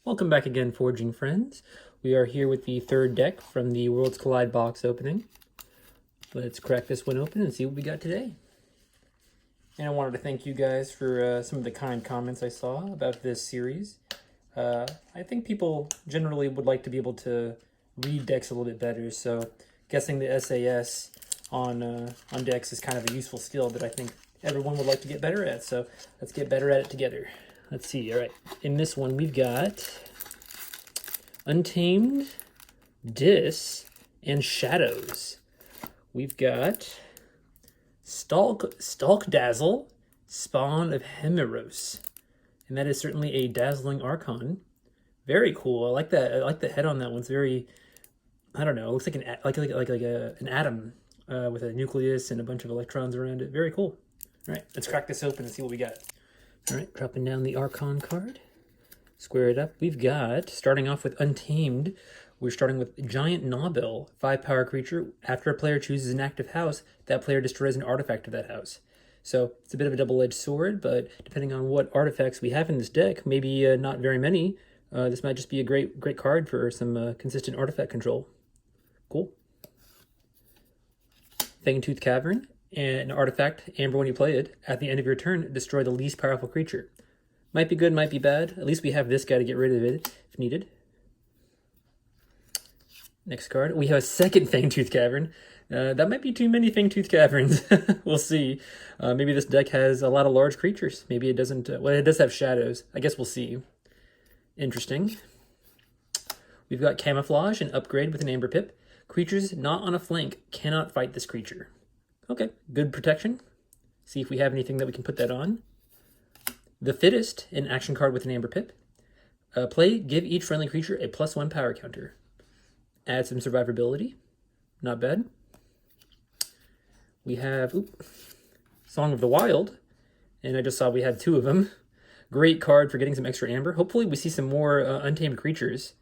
Welcome back again, Forging Friends. We are here with the third deck from the Worlds Collide box opening. Let's crack this one open and see what we got today. And I wanted to thank you guys for some of the kind comments I saw about this series. I think people generally would like to be able to read decks a little bit better, so guessing the SAS on decks is kind of a useful skill that I think everyone would like to get better at, so let's get better at it together. Let's see, all right. In this one, we've got Untamed, Dis, and Shadows. We've got Stalk Dazzle, Spawn of Hemeros. And that is certainly a dazzling Archon. Very cool. I like that. I like the head on that one. It's very, I don't know, it looks like an atom with a nucleus and a bunch of electrons around it. Very cool. All right, let's crack this open and see what we got. All right, dropping down the Archon card. Square it up. We've got, starting off with Untamed, we're starting with Giant Nobel, 5-power creature. After a player chooses an active house, that player destroys an artifact of that house. So it's a bit of a double-edged sword, but depending on what artifacts we have in this deck, maybe not very many, this might just be a great card for some consistent artifact control. Cool. Fangtooth Cavern. An artifact, Amber, when you play it, at the end of your turn, destroy the least powerful creature. Might be good, might be bad. At least we have this guy to get rid of it if needed. Next card, we have a second Fangtooth Cavern. That might be too many Fangtooth Caverns. We'll see. Maybe this deck has a lot of large creatures. Maybe it doesn't. Well, it does have shadows. I guess we'll see. Interesting. We've got Camouflage, an upgrade with an Amber Pip. Creatures not on a flank cannot fight this creature. Okay, good protection. See if we have anything that we can put that on. The Fittest, an action card with an Amber Pip. Play, give each friendly creature a +1 power counter. Add some survivability. Not bad. We have Song of the Wild, and I just saw we had 2 of them. Great card for getting some extra amber. Hopefully we see some more untamed creatures.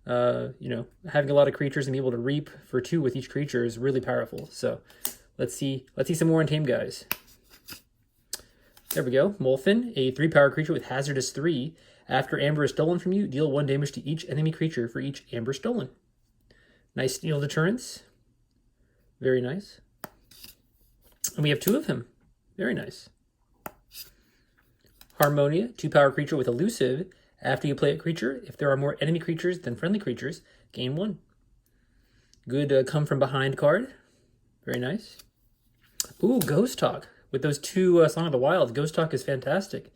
You know, having a lot of creatures and be able to reap for 2 with each creature is really powerful. So let's see some more untamed guys. There we go. Molfin, a 3-power creature with Hazardous 3. After amber is stolen from you, deal 1 damage to each enemy creature for each amber stolen. Nice steal deterrence. Very nice. And we have 2 of him. Very nice. Harmonia, 2-power creature with Elusive. After you play a creature, if there are more enemy creatures than friendly creatures, gain 1. Good come from behind card. Very nice. Ooh, Ghost Talk. With those 2 Song of the Wild, Ghost Talk is fantastic.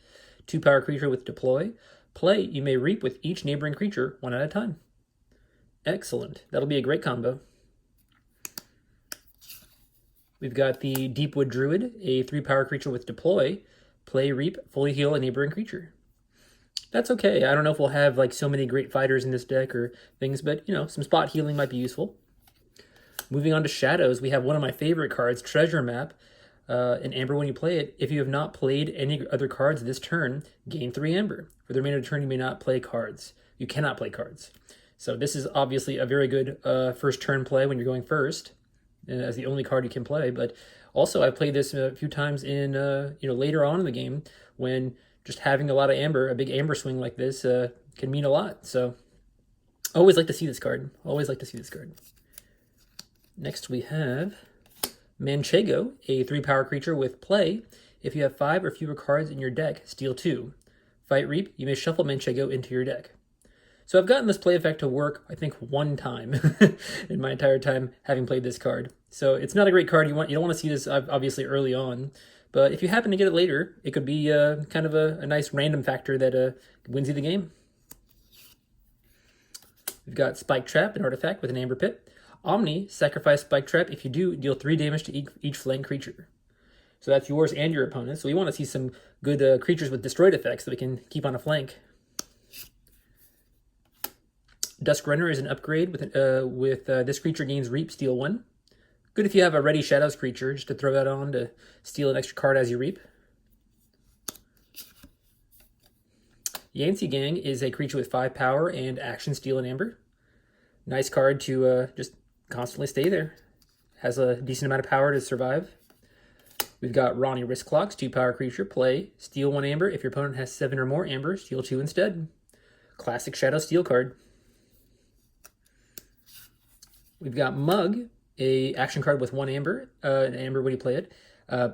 2-power creature with Deploy. Play, you may reap with each neighboring creature 1 at a time. Excellent. That'll be a great combo. We've got the Deepwood Druid, a 3-power creature with Deploy. Play, reap, fully heal a neighboring creature. That's okay. I don't know if we'll have like so many great fighters in this deck or things, but you know, some spot healing might be useful. Moving on to Shadows, we have one of my favorite cards, Treasure Map. In Amber, when you play it, if you have not played any other cards this turn, gain 3 Amber. For the remainder of the turn, you may not play cards. You cannot play cards. So this is obviously a very good first turn play when you're going first, as the only card you can play. But also, I've played this a few times in later on in the game when just having a lot of Amber, a big Amber swing like this, can mean a lot. So always like to see this card. Always like to see this card. Next, we have Manchego, a 3-power creature with Play. If you have 5 or fewer cards in your deck, steal 2. Fight Reap, you may shuffle Manchego into your deck. So I've gotten this play effect to work, I think, 1 time in my entire time having played this card. So it's not a great card. You don't want to see this obviously early on, but if you happen to get it later, it could be kind of a nice random factor that wins you the game. We've got Spike Trap, an artifact with an Amber Pip. Omni, sacrifice Spike Trap. If you do, deal 3 damage to each flank creature. So that's yours and your opponent. So we want to see some good creatures with destroyed effects that we can keep on a flank. Dusk Runner is an upgrade with this creature gains Reap, steal 1. Good if you have a ready Shadows creature, just to throw that on to steal an extra card as you reap. Yancey Gang is a creature with 5 power and action, steal, and Amber. Nice card to just constantly stay there. Has a decent amount of power to survive. We've got Ronnie Wrist Clocks, 2-power creature. Play, steal 1 Amber. If your opponent has 7 or more Amber, steal 2 instead. Classic Shadow Steel card. We've got Mug, a action card with 1 amber. An amber when you play it.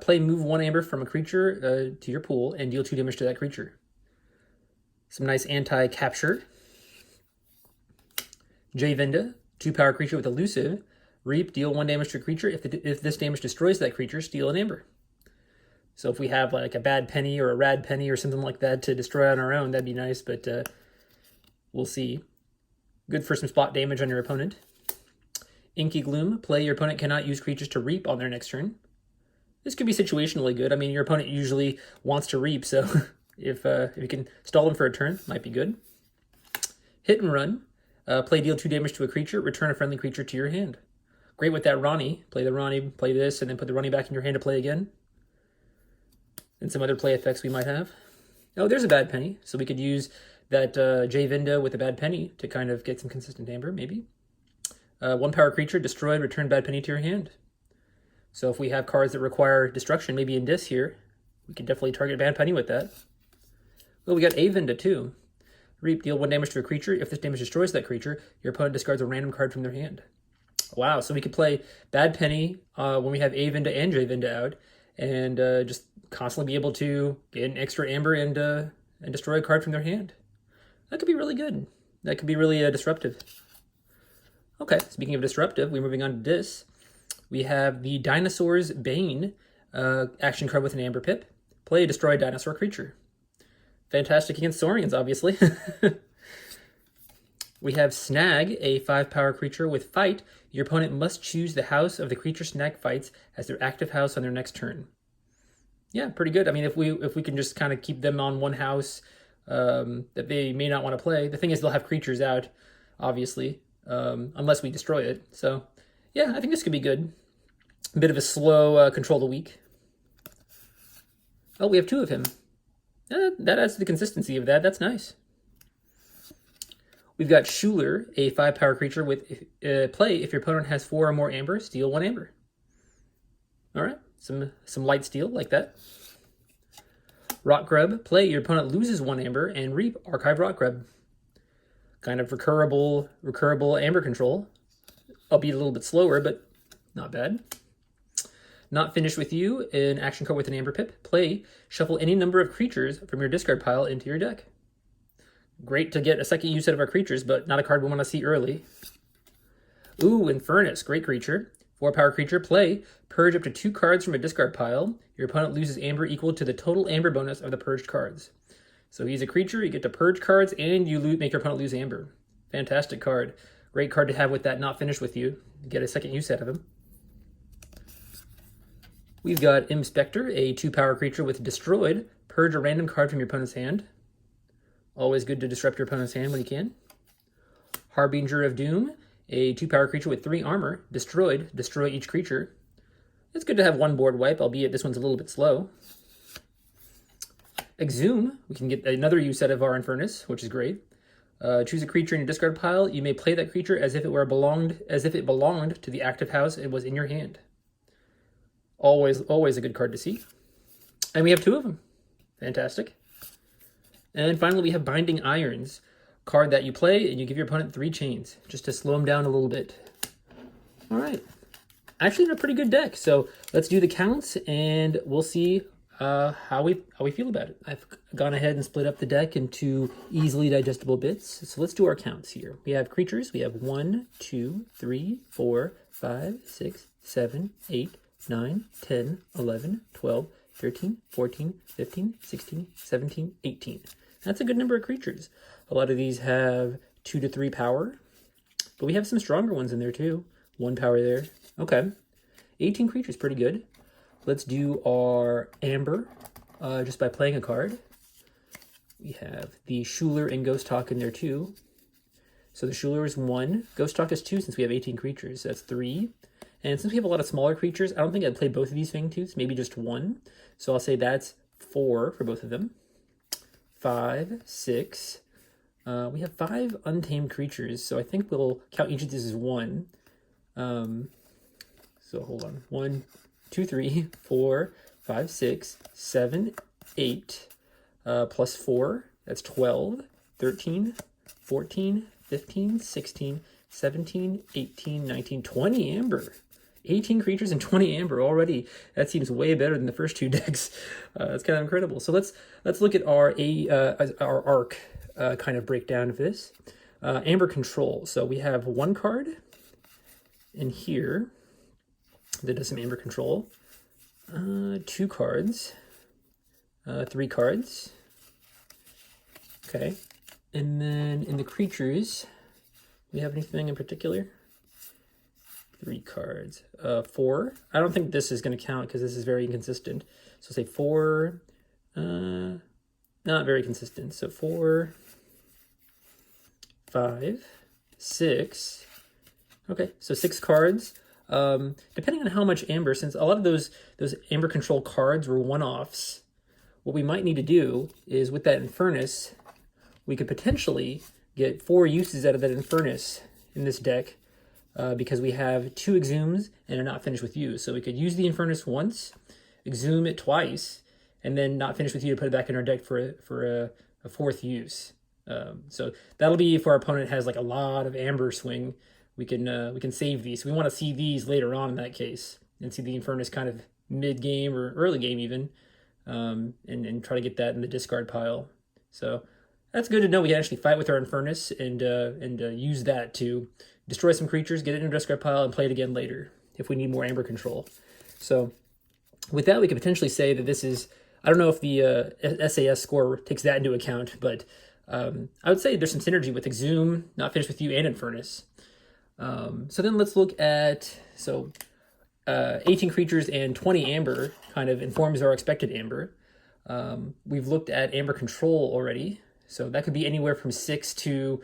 Move 1 amber from a creature to your pool and deal 2 damage to that creature. Some nice anti-capture. Javinda, 2 power creature with elusive. Reap, deal 1 damage to a creature. If this damage destroys that creature, steal an amber. So if we have like a bad penny or a rad penny or something like that to destroy on our own, that'd be nice, but we'll see. Good for some spot damage on your opponent. Inky Gloom, play, your opponent cannot use creatures to reap on their next turn. This could be situationally good. I mean, your opponent usually wants to reap, so if you can stall them for a turn, might be good. Hit and Run, play, deal 2 damage to a creature, return a friendly creature to your hand. Great with that Ronnie. Play the Ronnie, play this, and then put the Ronnie back in your hand to play again. And some other play effects we might have. Oh, there's a bad penny. So we could use that Javinda with a bad penny to kind of get some consistent amber, maybe. 1 power creature, destroyed, return bad penny to your hand. So if we have cards that require destruction, maybe in this here, we could definitely target bad penny with that. Well, we got Avinda too. Reap, deal 1 damage to a creature. If this damage destroys that creature, your opponent discards a random card from their hand. Wow, so we could play bad penny when we have Avinda and Javinda out, and just constantly be able to get an extra amber and destroy a card from their hand. That could be really good. That could be really disruptive. Okay, speaking of disruptive, we're moving on to this. We have the Dinosaur's Bane action card with an amber pip. Play, destroy a dinosaur creature. Fantastic against Saurians, obviously. We have Snag, a 5 power creature with fight. Your opponent must choose the house of the creature Snag fights as their active house on their next turn. Yeah, pretty good. I mean, if we can just kind of keep them on one house that they may not want to play. The thing is, they'll have creatures out, obviously, unless we destroy it. So, yeah, I think this could be good. A bit of a slow control the weak. Oh, we have 2 of him. That adds to the consistency of that. That's nice. We've got Schuler, a 5 power creature with play. If your opponent has 4 or more amber, steal 1 amber. All right, some light steal like that. Rock Grub, play. Your opponent loses 1 amber and reap, archive Rock Grub. Kind of recurable amber control. Albeit a little bit slower, but not bad. Not Finished With You, an action card with an amber pip. Play, shuffle any number of creatures from your discard pile into your deck. Great to get a second use out of our creatures, but not a card we want to see early. Ooh, Infernus, great creature. 4 power creature, play. Purge up to 2 cards from a discard pile. Your opponent loses amber equal to the total amber bonus of the purged cards. So he's a creature, you get to purge cards, and you make your opponent lose amber. Fantastic card. Great card to have with that Not Finished With You. Get a second use out of him. We've got Inspector, a 2 power creature with destroyed. Purge a random card from your opponent's hand. Always good to disrupt your opponent's hand when you can. Harbinger of Doom, a 2 power creature with 3 armor. Destroyed, destroy each creature. It's good to have 1 board wipe, albeit this one's a little bit slow. Exhume, we can get another use out of our Infernus, which is great. Choose a creature in your discard pile. You may play that creature as if it belonged to the active house it was in your hand. Always a good card to see. And we have 2 of them. Fantastic. And finally, we have Binding Irons. Card that you play, and you give your opponent 3 chains, just to slow him down a little bit. All right. Actually, a pretty good deck. So let's do the counts, and we'll see how we feel about it. I've gone ahead and split up the deck into easily digestible bits. So let's do our counts here. We have creatures. We have 1, 2, 3, 4, 5, 6, 7, 8, 9, 10, 11, 12, 13, 14, 15, 16, 17, 18. That's a good number of creatures. A lot of these have 2 to 3 power, but we have some stronger ones in there too. 1 power there. Okay. 18 creatures, pretty good. Let's do our Amber just by playing a card. We have the Schuler and Ghost Talk in there too. So the Schuler is 1. Ghost Talk is 2 since we have 18 creatures. So that's 3. And since we have a lot of smaller creatures, I don't think I'd play both of these Fangtooths, maybe just 1. So I'll say that's 4 for both of them. 5, 6. We have 5 untamed creatures, so I think we'll count each of these as 1. So hold on. 1, 2, 3, 4, 5, 6, 7, 8, plus 4. That's 12, 13, 14, 15, 16, 17, 18, 19, 20 amber. 18 creatures and 20 amber already. That seems way better than the first two decks. That's kind of incredible. So let's look at our arc kind of breakdown of this. Amber control. So we have one card in here that does some amber control. 2 cards. 3 cards. Okay. And then in the creatures, do we have anything in particular? 3 cards. 4. I don't think this is going to count because this is very inconsistent. So say 4. Not very consistent. So 4, 5, 6. Okay, so 6 cards. Depending on how much amber, since a lot of those amber control cards were one-offs, what we might need to do is with that Infernus, we could potentially get 4 uses out of that Infernus in this deck. Because we have 2 Exhumes and are not finished with you. So we could use the Infernus once, Exhume it twice, and then not finish with you to put it back in our deck for a 4th use. So that'll be if our opponent has like a lot of amber swing. We can save these. So we want to see these later on in that case and see the Infernus kind of mid-game or early game even, and try to get that in the discard pile. So that's good to know. We can actually fight with our Infernus and use that to destroy some creatures, get it in a discard pile, and play it again later if we need more amber control. So with that, we could potentially say that this is, I don't know if the SAS score takes that into account, but I would say there's some synergy with Exhume, Not Finished With You, and Infernus. So then let's look at, 18 creatures and 20 amber kind of informs our expected amber. We've looked at amber control already, so that could be anywhere from 6 to,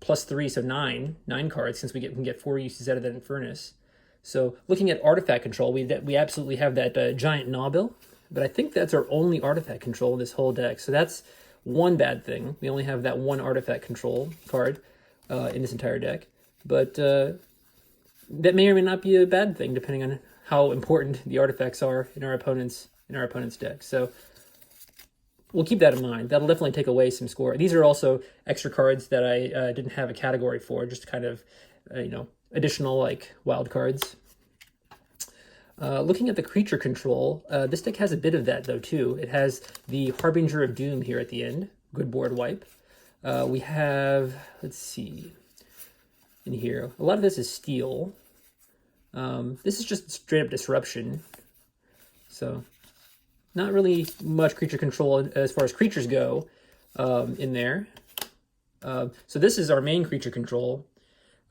+3, so 9 cards, since we can get 4 uses out of that Infernus. So looking at artifact control, we absolutely have that giant Naubil, but I think that's our only artifact control in this whole deck. So that's one bad thing. We only have that one artifact control card in this entire deck, but that may or may not be a bad thing depending on how important the artifacts are in our opponent's deck. So we'll keep that in mind. That'll definitely take away some score. These are also extra cards that I didn't have a category for, just kind of, additional like wild cards. Looking at the creature control, this deck has a bit of that though too. It has the Harbinger of Doom here at the end. Good board wipe. We have, let's see, in here, a lot of this is steel. This is just straight up disruption. So not really much creature control as far as creatures go in there. So this is our main creature control.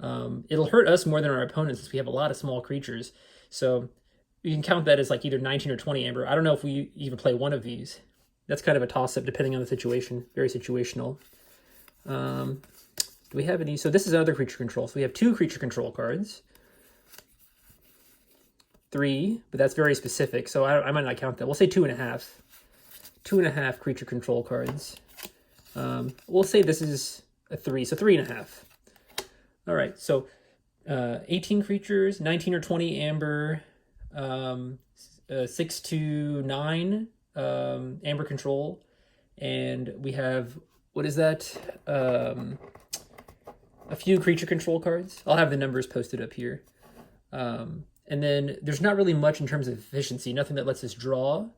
It'll hurt us more than our opponents since we have a lot of small creatures. So you can count that as like either 19 or 20 amber. I don't know if we even play one of these. That's kind of a toss-up depending on the situation. Very situational. Do we have any? So this is another creature control. So we have 2 creature control cards. 3, but that's very specific, so I might not count that. We'll say 2.5. 2.5 creature control cards. We'll say this is a 3, so 3.5. All right, so 18 creatures, 19 or 20 amber, 6 to 9 amber control, and we have, what is that? A few creature control cards. I'll have the numbers posted up here. And then there's not really much in terms of efficiency, nothing that lets us draw.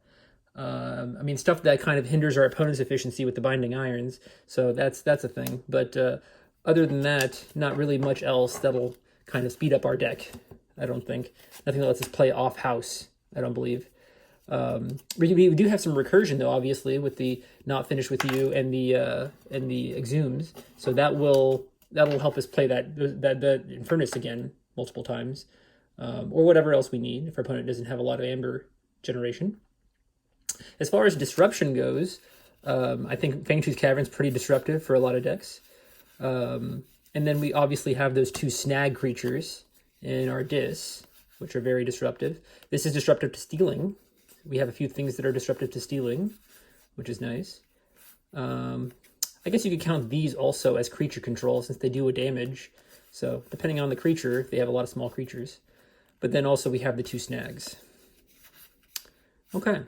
Stuff that kind of hinders our opponent's efficiency with the Binding Irons. So that's a thing. But other than that, not really much else that'll kind of speed up our deck, I don't think. Nothing that lets us play off house, I don't believe. We do have some recursion, though, obviously, with the Not Finished With You and the Exhumes. So that'll help us play that Infernus again multiple times. Or whatever else we need if our opponent doesn't have a lot of amber generation. As far as disruption goes, I think Fangtooth Cavern's pretty disruptive for a lot of decks. And then we obviously have those 2 snag creatures in our Dis, which are very disruptive. This is disruptive to stealing. We have a few things that are disruptive to stealing, which is nice. I guess you could count these also as creature control since they do a damage. So depending on the creature, they have a lot of small creatures. But then also we have the 2 snags. Okay.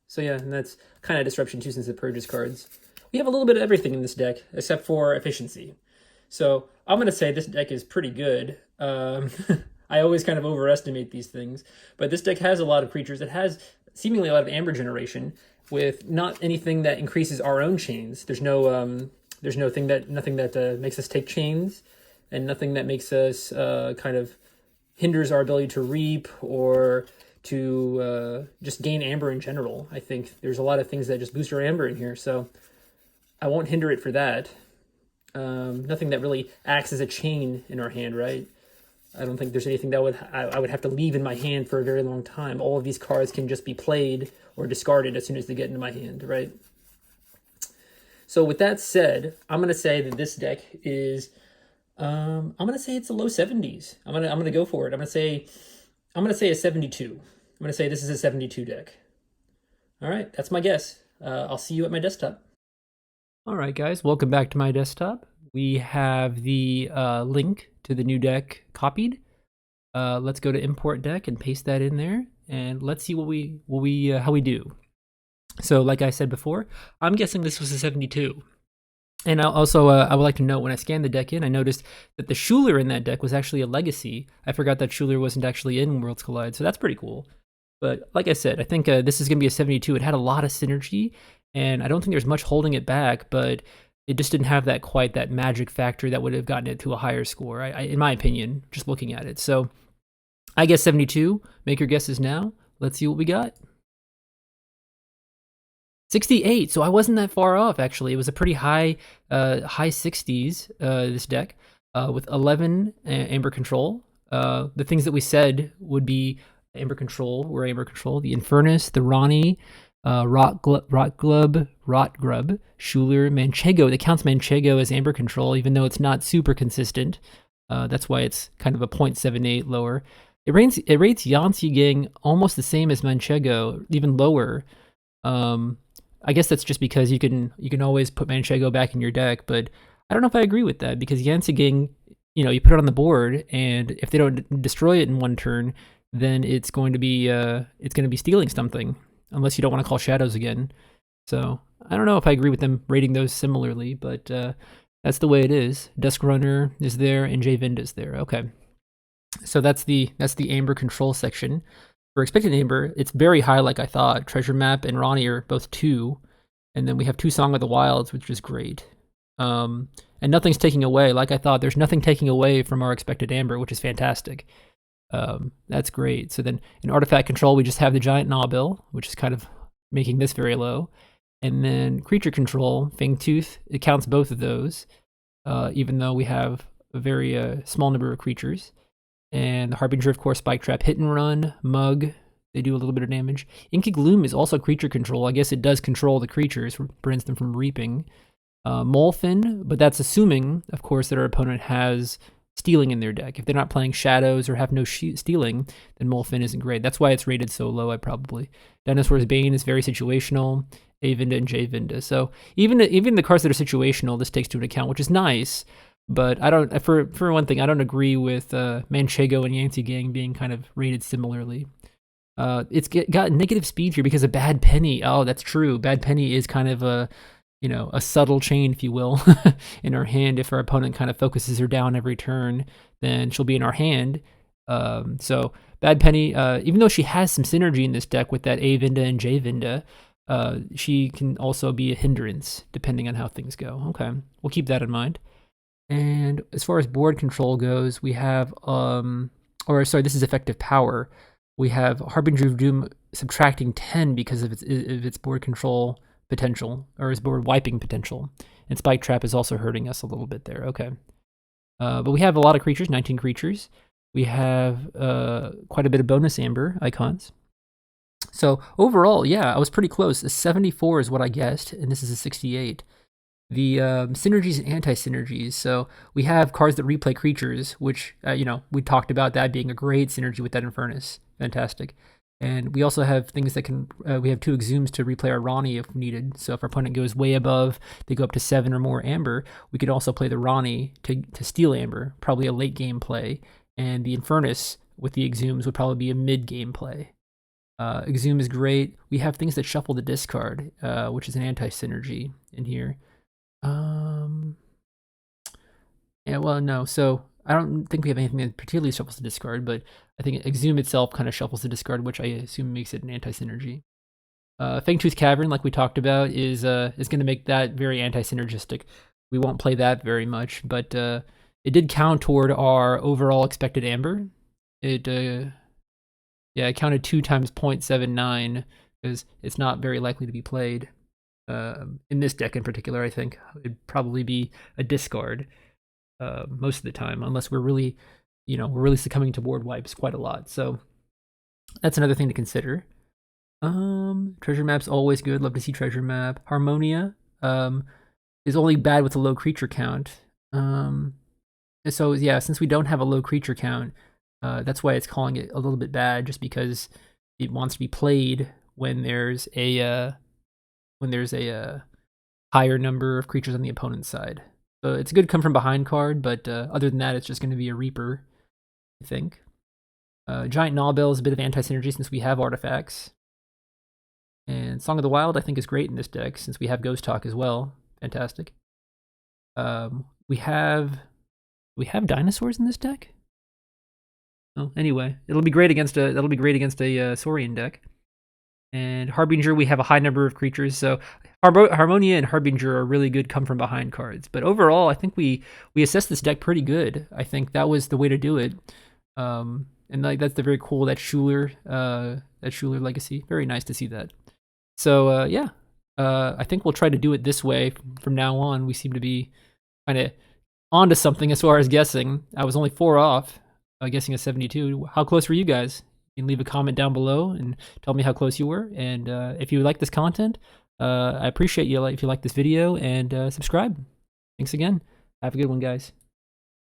So yeah, and that's kind of disruption too since it purges cards. we have a little bit of everything in this deck except for efficiency. So I'm going to say this deck is pretty good. I always kind of overestimate these things, but this deck has a lot of creatures. It has seemingly a lot of Amber generation with not anything that increases our own chains. There's nothing that makes us take chains, and nothing that makes us kind of hinders our ability to reap or to just gain Amber in general. I think there's a lot of things that just boost our Amber in here, so I won't hinder it for that. Nothing that really acts as a chain in our hand, right? I don't think there's anything that I would have to leave in my hand for a very long time. All of these cards can just be played or discarded as soon as they get into my hand, right? So with that said, I'm gonna say that this deck is, I'm gonna say it's a low 70s. I'm gonna go for it. I'm gonna say a 72. I'm gonna say this is a 72 deck. All right, that's my guess. I'll see you at my desktop. All right, guys, welcome back to my desktop. We have the link to the new deck copied. Let's go to import deck and paste that in there, and let's see how we do. So, like I said before, I'm guessing this was a 72. And I would like to note, when I scanned the deck in, I noticed that the Schuler in that deck was actually a legacy. I forgot that Schuler wasn't actually in Worlds Collide, so that's pretty cool. But like I said, I think this is going to be a 72. It had a lot of synergy, and I don't think there's much holding it back, but it just didn't have quite that magic factor that would have gotten it to a higher score, in my opinion, just looking at it. So I guess 72. Make your guesses now. Let's see what we got. 68. So I wasn't that far off, actually. It was a pretty high 60s, this deck, with 11 Amber Control. The things that we said would be Amber Control were Amber Control. The Infernus, the Ronnie, Rotgrub, Schuler, Manchego. That counts Manchego as Amber Control, even though it's not super consistent. That's why it's kind of a 0.78 lower. It rates Yancy Gang almost the same as Manchego, even lower. I guess that's just because you can always put Manchego back in your deck, but I don't know if I agree with that, because Yancy Gang, you put it on the board, and if they don't destroy it in one turn, then it's going to be stealing something, unless you don't want to call Shadows again. So I don't know if I agree with them rating those similarly, but that's the way it is. Dusk Runner is there, and Javinda is there. Okay, so that's the Amber Control section. For Expected Amber, it's very high, like I thought. Treasure Map and Ronnie are both 2, and then we have 2 Song of the Wilds, which is great. And nothing's taking away, like I thought. There's nothing taking away from our Expected Amber, which is fantastic. That's great. So then in Artifact Control, we just have the Giant Gnawbill, which is kind of making this very low. And then Creature Control, Fangtooth, it counts both of those, even though we have a very small number of creatures. And the Harbinger, of course, Spike Trap, Hit and Run, Mug, they do a little bit of damage. Inky Gloom is also creature control. I guess it does control the creatures, prevents them from reaping. Molfin, but that's assuming, of course, that our opponent has stealing in their deck. If they're not playing Shadows or have no stealing, then Molfin isn't great. That's why it's rated so low, probably. Dinosaur's Bane is very situational, Avinda and Javinda. So even the cards that are situational, this takes into account, which is nice. But I don't, for one thing, I don't agree with Manchego and Yancy Gang being kind of rated similarly. It's got negative speed here because of Bad Penny. Oh, that's true. Bad Penny is kind of a subtle chain, if you will, in our hand. If our opponent kind of focuses her down every turn, then she'll be in our hand. So Bad Penny, even though she has some synergy in this deck with that Avinda and Javinda, she can also be a hindrance depending on how things go. Okay, we'll keep that in mind. And as far as board control goes, we have, this is effective power. We have Harbinger of Doom subtracting 10 because of its board control potential, or its board wiping potential. And Spike Trap is also hurting us a little bit there. Okay. But we have a lot of creatures, 19 creatures. We have quite a bit of bonus Amber icons. So overall, yeah, I was pretty close. A 74 is what I guessed, and this is a 68. The synergies and anti-synergies. So we have cards that replay creatures, which, we talked about that being a great synergy with that Infernus. Fantastic. And we also have things that can, we have 2 Exhumes to replay our Ronnie if needed. So if our opponent goes way above, they go up to 7 or more Amber, we could also play the Ronnie to steal Amber, probably a late game play. And the Infernus with the Exhumes would probably be a mid game play. Exhume is great. We have things that shuffle the discard, which is an anti-synergy in here. Yeah, well, no. So I don't think we have anything that particularly shuffles the discard, but I think Exhume itself kind of shuffles the discard, which I assume makes it an anti-synergy. Fangtooth Cavern, like we talked about, is going to make that very anti-synergistic. We won't play that very much, but it did count toward our overall expected amber. It yeah, it counted 2 times 0.79 because it's not very likely to be played. In this deck in particular, I think it'd probably be a discard most of the time, unless we're really, we're really succumbing to board wipes quite a lot. So that's another thing to consider. Treasure map's always good. Love to see treasure map. Harmonia is only bad with a low creature count. So yeah, since we don't have a low creature count, that's why it's calling it a little bit bad, just because it wants to be played when there's a higher number of creatures on the opponent's side. So it's a good come from behind card, but other than that, it's just going to be a Reaper, I think. Giant Gnawbell is a bit of anti-synergy since we have artifacts. And Song of the Wild, I think, is great in this deck since we have Ghost Talk as well. Fantastic. We have dinosaurs in this deck. Oh, anyway, it'll be great against a Saurian deck. And Harbinger, we have a high number of creatures, so Harmonia and Harbinger are really good come from behind cards. But overall, I think we assessed this deck pretty good. I think that was the way to do it. And like that's the very cool that Schuler legacy. Very nice to see that. So yeah, I think we'll try to do it this way from now on. We seem to be kind of onto something as far as guessing. I was only 4 off, guessing a 72. How close were you guys? You can leave a comment down below and tell me how close you were. And if you like this content, I appreciate you if you like this video and subscribe. Thanks again. Have a good one, guys.